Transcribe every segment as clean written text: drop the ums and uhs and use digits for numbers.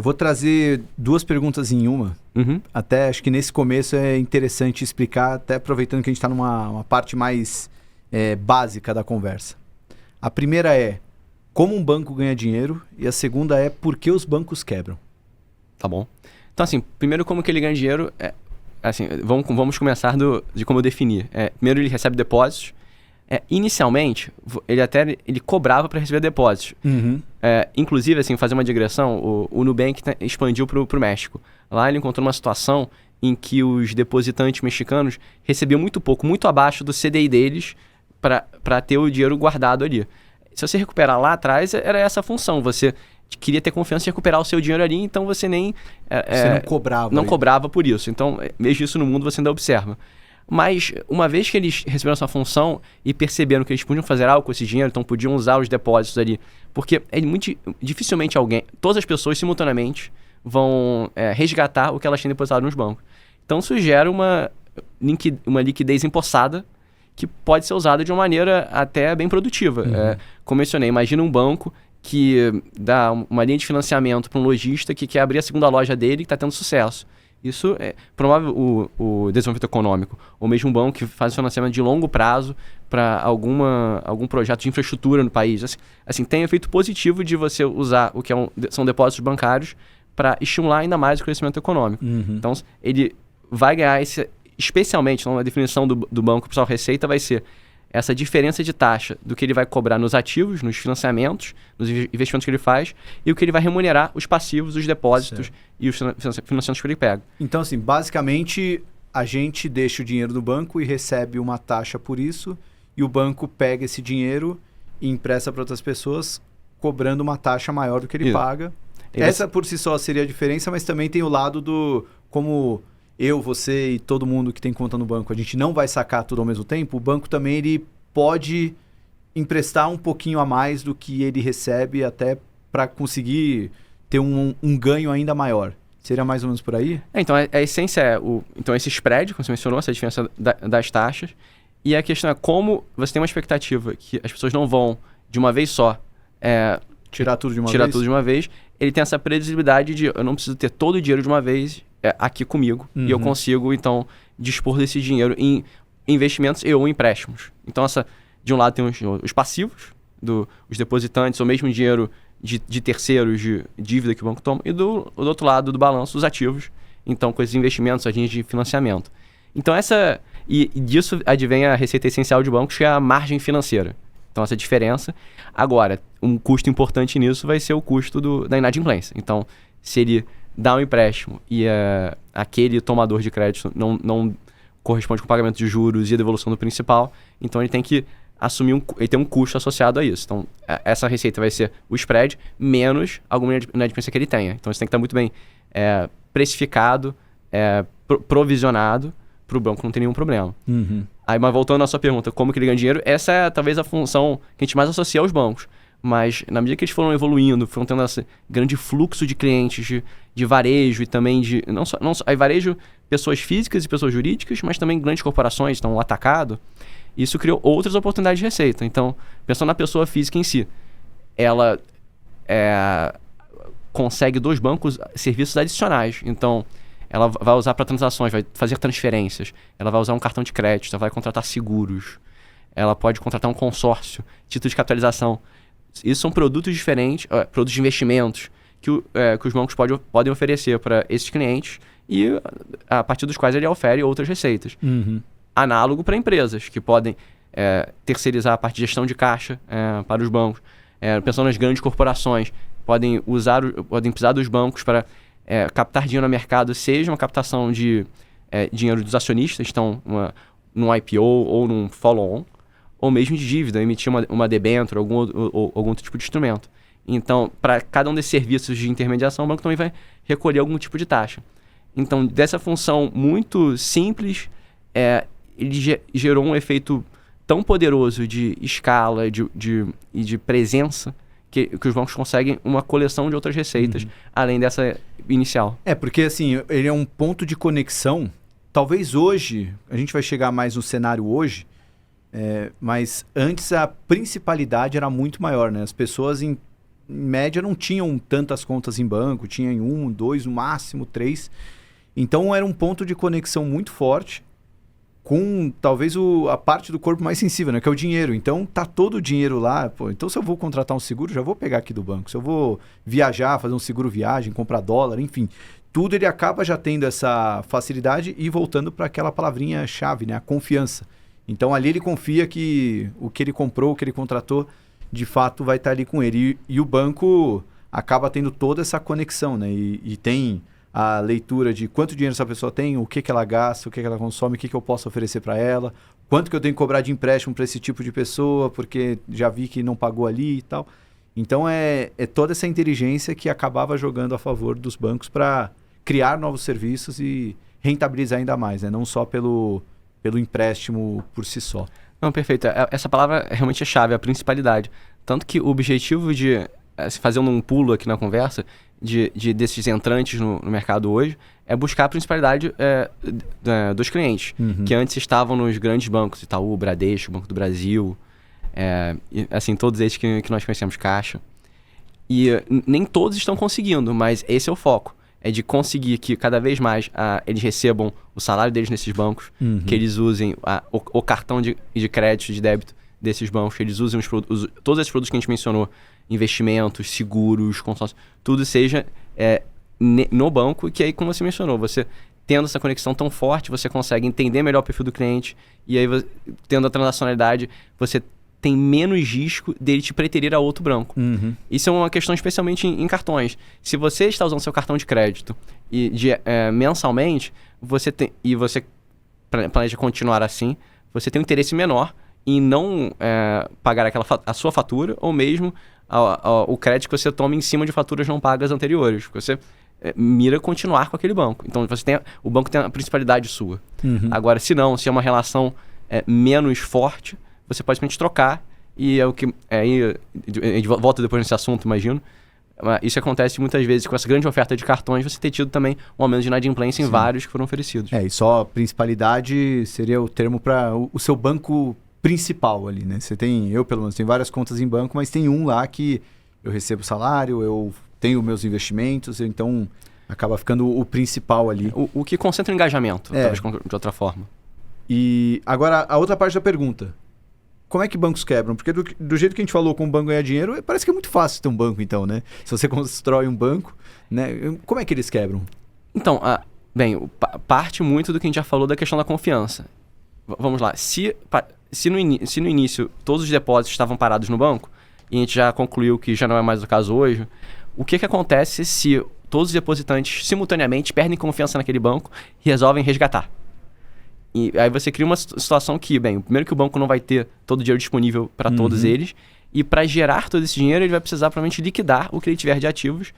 Eu vou trazer duas perguntas em uma. Uhum. Até acho que nesse começo é interessante explicar, até aproveitando que a gente está numa parte mais básica da conversa. A primeira é como um banco ganha dinheiro e a segunda é por que os bancos quebram. Tá bom. Então, assim, primeiro como que ele ganha dinheiro, assim, vamos começar de como eu definir. Primeiro ele recebe depósitos. Inicialmente, ele cobrava para receber depósitos. Uhum. Inclusive, assim, fazer uma digressão, o Nubank expandiu para o México. Lá ele encontrou uma situação em que os depositantes mexicanos recebiam muito pouco, muito abaixo do CDI deles para ter o dinheiro guardado ali. Se você recuperar lá atrás, era essa a função. Você queria ter confiança em recuperar o seu dinheiro ali, então você nem... Você não cobrava. Não cobrava por isso. Então, mesmo isso no mundo você ainda observa. Mas, uma vez que eles receberam essa função e perceberam que eles podiam fazer algo com esse dinheiro, então podiam usar os depósitos ali, porque dificilmente todas as pessoas simultaneamente vão resgatar o que elas têm depositado nos bancos. Então, isso gera uma liquidez empossada que pode ser usada de uma maneira até bem produtiva. Uhum. Como mencionei, imagina um banco que dá uma linha de financiamento para um lojista que quer abrir a segunda loja dele e está tendo sucesso. Isso promove o desenvolvimento econômico. Ou mesmo um banco que faz financiamento de longo prazo para algum projeto de infraestrutura no país. Assim, tem efeito positivo de você usar o que são depósitos bancários para estimular ainda mais o crescimento econômico. Uhum. Então, ele vai ganhar especialmente, na definição do banco, pessoal, receita vai ser essa diferença de taxa do que ele vai cobrar nos ativos, nos financiamentos, nos investimentos que ele faz, e o que ele vai remunerar os passivos, os depósitos, certo, e os financiamentos que ele pega. Então, assim, basicamente, a gente deixa o dinheiro do banco e recebe uma taxa por isso, e o banco pega esse dinheiro e empresta para outras pessoas, cobrando uma taxa maior do que ele paga. Essa, por si só, seria a diferença, mas também tem o lado do... como eu, você e todo mundo que tem conta no banco, a gente não vai sacar tudo ao mesmo tempo, o banco também ele pode emprestar um pouquinho a mais do que ele recebe até para conseguir ter um ganho ainda maior. Seria mais ou menos por aí? Então, a essência então esse spread, como você mencionou, essa diferença das taxas, e a questão é como você tem uma expectativa que as pessoas não vão, de uma vez só, tirar tudo de uma vez. Ele tem essa previsibilidade de eu não preciso ter todo o dinheiro de uma vez aqui comigo, e eu consigo, então, dispor desse dinheiro em investimentos ou empréstimos. Então, de um lado tem os passivos, os depositantes, ou mesmo dinheiro de terceiros, de dívida que o banco toma, e do outro lado do balanço, os ativos, então, com esses investimentos, as linhas de financiamento. Então, e disso advém a receita essencial de bancos, que é a margem financeira. Então, essa diferença. Agora, um custo importante nisso vai ser o custo da inadimplência. Então, se ele dá um empréstimo e aquele tomador de crédito não corresponde com o pagamento de juros e a devolução do principal, então ele tem que assumir ele tem um custo associado a isso. Então, essa receita vai ser o spread menos alguma inadimplência que ele tenha. Então, isso tem que estar muito bem precificado, provisionado, para o banco não ter nenhum problema. Uhum. Aí, mas voltando à sua pergunta, como que ele ganha dinheiro, essa é talvez a função que a gente mais associa aos bancos. Mas na medida que eles foram evoluindo, foram tendo esse grande fluxo de clientes, de varejo e também de... Não só aí varejo, pessoas físicas e pessoas jurídicas, mas também grandes corporações, então o atacado. Isso criou outras oportunidades de receita. Então, pensando na pessoa física em si, ela consegue dos bancos serviços adicionais. Então, ela vai usar para transações, vai fazer transferências, ela vai usar um cartão de crédito, ela vai contratar seguros, ela pode contratar um consórcio, título de capitalização. Isso são produtos diferentes, produtos de investimentos que os bancos podem oferecer para esses clientes e a partir dos quais ele ofere outras receitas. Uhum. Análogo para empresas que podem terceirizar a parte de gestão de caixa para os bancos. Pensando nas grandes corporações, podem precisar dos bancos para captar dinheiro no mercado, seja uma captação de dinheiro dos acionistas, então num IPO ou num follow-on, ou mesmo de dívida, emitir uma debênture, algum outro tipo de instrumento. Então, para cada um desses serviços de intermediação, o banco também vai recolher algum tipo de taxa. Então, dessa função muito simples, ele gerou um efeito tão poderoso de escala e de presença que os bancos conseguem uma coleção de outras receitas, além dessa inicial. Porque assim, ele é um ponto de conexão. Talvez hoje, a gente vai chegar mais no cenário hoje, mas antes a principalidade era muito maior, né? As pessoas em média, não tinham tantas contas em banco, tinha em 1, 2, no máximo 3. Então, era um ponto de conexão muito forte com, talvez, a parte do corpo mais sensível, né? Que é o dinheiro. Então, tá todo o dinheiro lá. Pô, então, se eu vou contratar um seguro, já vou pegar aqui do banco. Se eu vou viajar, fazer um seguro viagem, comprar dólar, enfim... Tudo ele acaba já tendo essa facilidade e voltando para aquela palavrinha-chave, né? A confiança. Então, ali ele confia que o que ele comprou, o que ele contratou, de fato vai estar ali com ele. E o banco acaba tendo toda essa conexão, né? E tem a leitura de quanto dinheiro essa pessoa tem, o que ela gasta, o que ela consome, o que eu posso oferecer para ela, quanto que eu tenho que cobrar de empréstimo para esse tipo de pessoa, porque já vi que não pagou ali e tal. Então, é toda essa inteligência que acabava jogando a favor dos bancos para criar novos serviços e rentabilizar ainda mais, né? Não só pelo empréstimo por si só. Não, perfeito. Essa palavra realmente é chave, a principalidade. Tanto que o objetivo de, fazendo um pulo aqui na conversa, desses entrantes no mercado hoje, é buscar a principalidade dos clientes, que antes estavam nos grandes bancos, Itaú, Bradesco, Banco do Brasil, assim, todos esses que nós conhecemos, Caixa. E nem todos estão conseguindo, mas esse é o foco. É de conseguir que cada vez mais eles recebam o salário deles nesses bancos, que eles usem o cartão de crédito, de débito desses bancos, que eles usem todos esses produtos que a gente mencionou, investimentos, seguros, consórcios, tudo seja no banco, que aí, como você mencionou, você tendo essa conexão tão forte, você consegue entender melhor o perfil do cliente, e aí, tendo a transacionalidade, você tem menos risco dele te preterir a outro banco. Isso é uma questão especialmente em cartões. Se você está usando seu cartão de crédito e mensalmente, você planeja continuar assim, você tem um interesse menor em não pagar a sua fatura ou mesmo o crédito que você toma em cima de faturas não pagas anteriores. Você mira continuar com aquele banco. Então, o banco tem a principalidade sua. Agora, se é uma relação menos forte, você pode simplesmente trocar e a gente volta depois nesse assunto, imagino. Isso acontece muitas vezes com essa grande oferta de cartões, você ter tido também um aumento de inadimplência em vários que foram oferecidos. E só a principalidade seria o termo para o seu banco principal ali, né? Eu pelo menos tenho várias contas em banco, mas tem um lá que eu recebo salário, eu tenho meus investimentos, então acaba ficando o principal ali. O que concentra o engajamento, talvez de outra forma. E agora a outra parte da pergunta. Como é que bancos quebram? Porque do jeito que a gente falou com o banco ganhar dinheiro, parece que é muito fácil ter um banco, então, né? Se você constrói um banco, né? Como é que eles quebram? Então, parte muito do que a gente já falou da questão da confiança. Vamos lá. Se no início todos os depósitos estavam parados no banco, e a gente já concluiu que já não é mais o caso hoje, o que acontece se todos os depositantes simultaneamente perdem confiança naquele banco e resolvem resgatar? E aí você cria uma situação que, primeiro que o banco não vai ter todo o dinheiro disponível para todos eles, e para gerar todo esse dinheiro ele vai precisar provavelmente liquidar o que ele tiver de ativos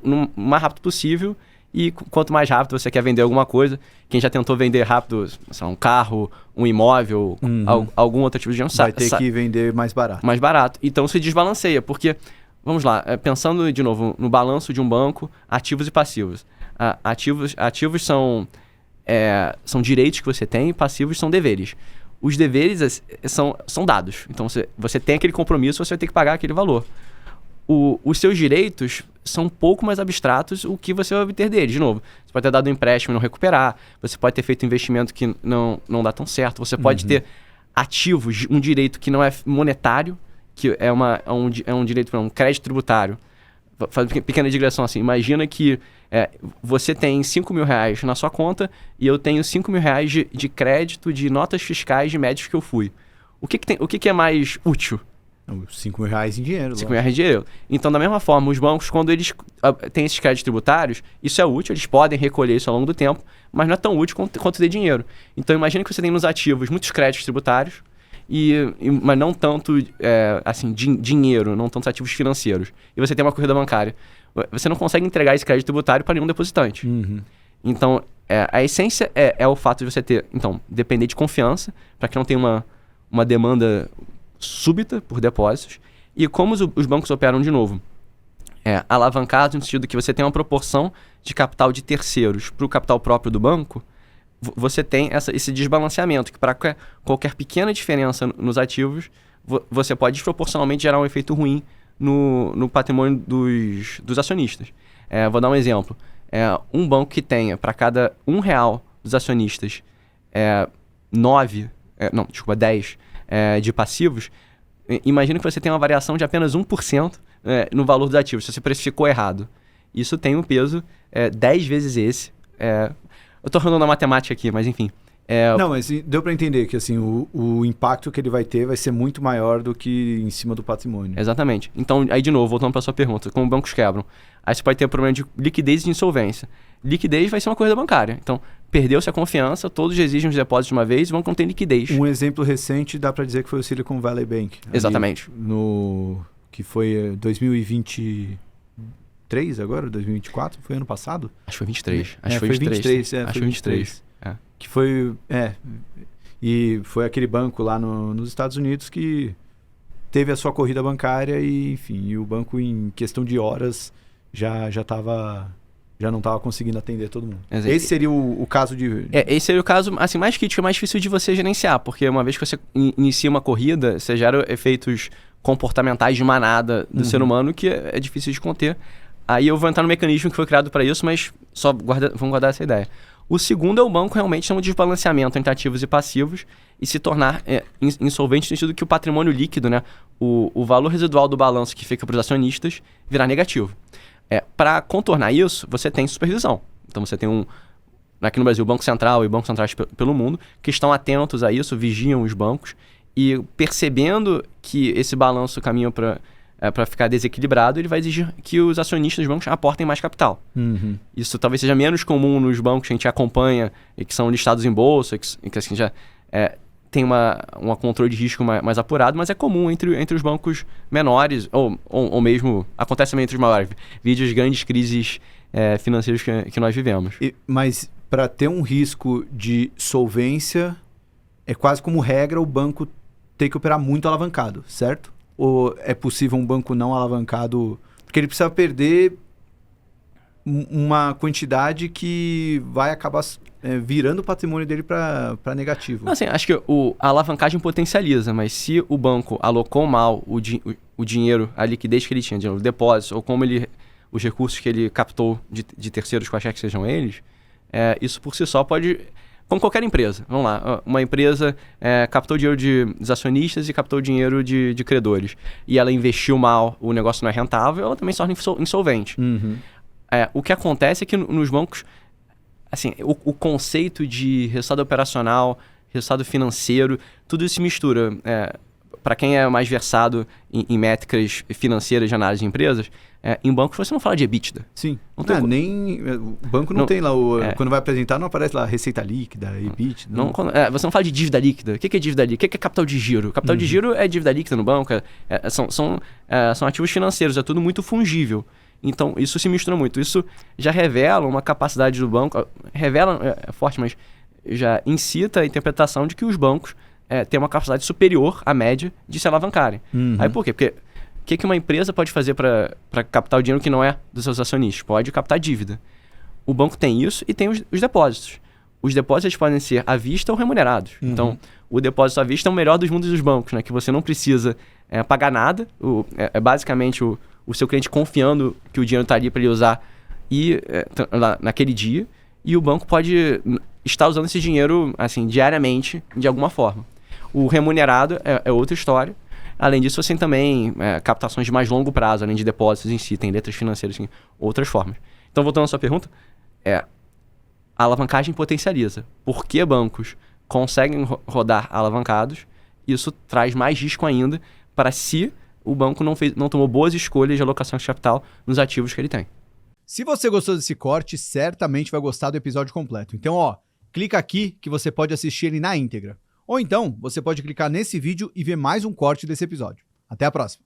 no mais rápido possível, e quanto mais rápido você quer vender alguma coisa, quem já tentou vender rápido, um carro, um imóvel, algum outro tipo de dinheiro, vai ter que vender mais barato. Mais barato. Então se desbalanceia, porque, vamos lá, pensando de novo no balanço de um banco, ativos e passivos. Ativos são direitos que você tem e passivos são deveres. Os deveres são dados. Então, você tem aquele compromisso, você vai ter que pagar aquele valor. Os seus direitos são um pouco mais abstratos o que você vai obter deles. De novo, você pode ter dado um empréstimo e não recuperar. Você pode ter feito um investimento que não dá tão certo. Você pode ter ativos, um direito que não é monetário, que é um direito para um crédito tributário. Faz uma pequena digressão assim. Imagina que você tem 5 mil reais na sua conta e eu tenho 5 mil reais de crédito de notas fiscais de médicos que eu fui. O que é mais útil? 5 mil reais em dinheiro. 5 mil reais em dinheiro. Então, da mesma forma, os bancos, quando eles têm esses créditos tributários, isso é útil, eles podem recolher isso ao longo do tempo, mas não é tão útil quanto ter dinheiro. Então, imagina que você tem nos ativos muitos créditos tributários, mas não tanto dinheiro, não tantos ativos financeiros. E você tem uma corrida bancária. Você não consegue entregar esse crédito tributário para nenhum depositante. Então, a essência é o fato de você depender de confiança, para que não tenha uma demanda súbita por depósitos. E como os bancos operam de novo? Alavancados no sentido que você tem uma proporção de capital de terceiros para o capital próprio do banco, você tem esse desbalanceamento, que para qualquer pequena diferença nos ativos, você pode desproporcionalmente gerar um efeito ruim no patrimônio dos acionistas. Vou dar um exemplo. Um banco que tenha, para cada R$1 dos acionistas, 10 de passivos, imagina que você tem uma variação de apenas 1% no valor dos ativos, se você precificou errado. Isso tem um peso 10 vezes esse. Eu estou falando na matemática aqui, mas enfim. Não, mas deu para entender que assim, o impacto que ele vai ter vai ser muito maior do que em cima do patrimônio. Exatamente. Então, aí de novo, voltando para a sua pergunta, como bancos quebram? Aí você pode ter problema de liquidez e de insolvência. Liquidez vai ser uma corrida bancária. Então, perdeu-se a confiança, todos exigem os depósitos de uma vez e vão conter liquidez. Um exemplo recente dá para dizer que foi o Silicon Valley Bank. Exatamente. Que foi 2023 agora? 2024? Foi ano passado? Acho que foi 23. Acho que foi 23. Acho que foi 23. Que foi... E foi aquele banco lá nos Estados Unidos que teve a sua corrida bancária e, enfim, e o banco em questão de horas já não estava conseguindo atender todo mundo. Exato. Esse seria o caso de... Esse seria o caso assim, mais crítico e mais difícil de você gerenciar, porque uma vez que você inicia uma corrida, você gera efeitos comportamentais de manada do ser humano que é difícil de conter. Aí eu vou entrar no mecanismo que foi criado para isso, mas vamos guardar essa ideia. O segundo é o banco realmente ter um desbalanceamento entre ativos e passivos e se tornar insolvente no sentido que o patrimônio líquido, né, o valor residual do balanço que fica para os acionistas, virar negativo. Para contornar isso, você tem supervisão. Então você tem aqui no Brasil, o Banco Central e bancos centrais pelo mundo, que estão atentos a isso, vigiam os bancos e percebendo que esse balanço caminha para ficar desequilibrado, ele vai exigir que os acionistas dos bancos aportem mais capital. Uhum. Isso talvez seja menos comum nos bancos que a gente acompanha e que são listados em bolsa, que assim, já tem um controle de risco mais apurado, mas é comum entre os bancos menores, ou mesmo acontece também entre os maiores. Vídeos grandes crises financeiras que nós vivemos. Mas para ter um risco de solvência, é quase como regra o banco ter que operar muito alavancado, certo? Ou é possível um banco não alavancado... Porque ele precisa perder uma quantidade que vai acabar virando o patrimônio dele para negativo. Assim, acho que a alavancagem potencializa, mas se o banco alocou mal o dinheiro, a liquidez que ele tinha, o depósito, ou como os recursos que ele captou de terceiros, quaisquer que sejam eles, isso por si só pode... Como qualquer empresa. Vamos lá. Uma empresa captou dinheiro dos acionistas e captou dinheiro de credores. E ela investiu mal, o negócio não é rentável, ela também se torna insolvente. Uhum. O que acontece é que nos bancos, assim, o conceito de resultado operacional, resultado financeiro, tudo isso se mistura. Para quem é mais versado em métricas financeiras de análise de empresas, em bancos você não fala de EBITDA. Sim. Não tem o banco não tem lá, quando vai apresentar não aparece lá receita líquida, EBITDA. Você não fala de dívida líquida. O que é dívida líquida? O que é capital de giro? Capital de giro é dívida líquida no banco, são ativos financeiros, é tudo muito fungível. Então, isso se mistura muito. Isso já revela uma capacidade do banco, revela, é forte, mas já incita a interpretação de que os bancos têm uma capacidade superior à média de se alavancarem. Uhum. Aí por quê? Porque o que uma empresa pode fazer para captar o dinheiro que não é dos seus acionistas? Pode captar dívida. O banco tem isso e tem os depósitos. Os depósitos podem ser à vista ou remunerados. Uhum. Então, o depósito à vista é o melhor dos mundos dos bancos, né? Que você não precisa pagar nada. Basicamente o seu cliente confiando que o dinheiro está ali para ele usar naquele dia. E o banco pode estar usando esse dinheiro assim, diariamente, de alguma forma. O remunerado é outra história. Além disso, você tem também captações de mais longo prazo, além de depósitos em si, tem letras financeiras, assim, outras formas. Então, voltando à sua pergunta, a alavancagem potencializa. Por que bancos conseguem rodar alavancados? Isso traz mais risco ainda para se o banco não tomou boas escolhas de alocação de capital nos ativos que ele tem. Se você gostou desse corte, certamente vai gostar do episódio completo. Então, clica aqui que você pode assistir ele na íntegra. Ou então, você pode clicar nesse vídeo e ver mais um corte desse episódio. Até a próxima!